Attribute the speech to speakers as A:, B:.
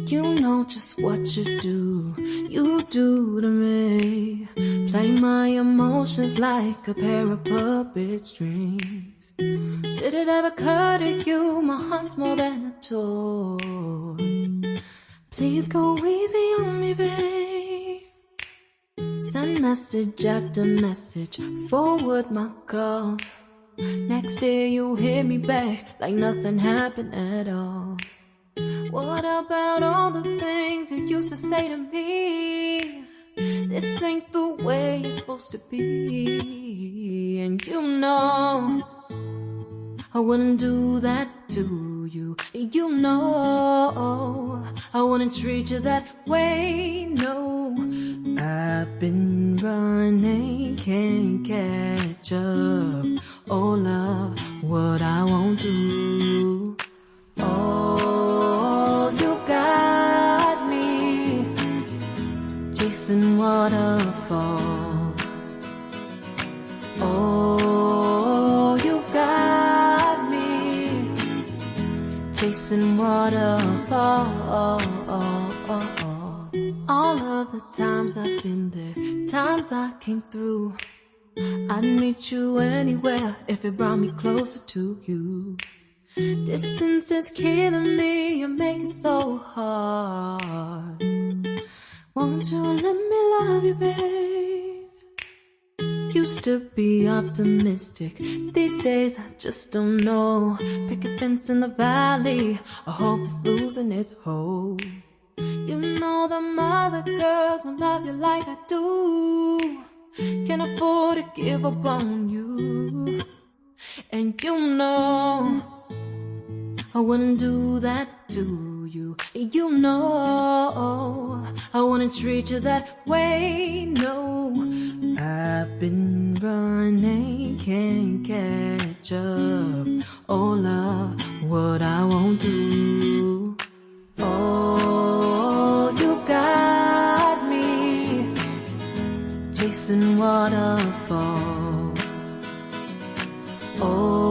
A: You know just what you do to me. Play my emotions like a pair of puppet strings. Did it ever occur to you my heart's more than a toy? Please go easy on me, babe. Send message after message, forward my calls. Next day you hit me back like nothing happened at all. What about all the things you used to say to me? This ain't the way it's supposed to be. And you know I wouldn't do that to you. You know I wouldn't treat you that way, no. I've been running, can't catch up. Oh love, what I won't do. Oh, you got me chasing waterfall. Oh, you got me chasing waterfall. All of the times I've been there, times I came through, I'd meet you anywhere if it brought me closer to you. Distance is killing me, you make it so hard. Won't you let me love you, babe? Used to be optimistic, these days I just don't know. Pick a fence in the valley, I hope it's losing its hold. You know them other girls won't love you like I do. Can't afford to give up on you. And you know I wouldn't do that to you. You know I wouldn't treat you that way, no. I've been running, can't catch up. Oh love, what I won't do. Oh, you got me chasing waterfall. Oh,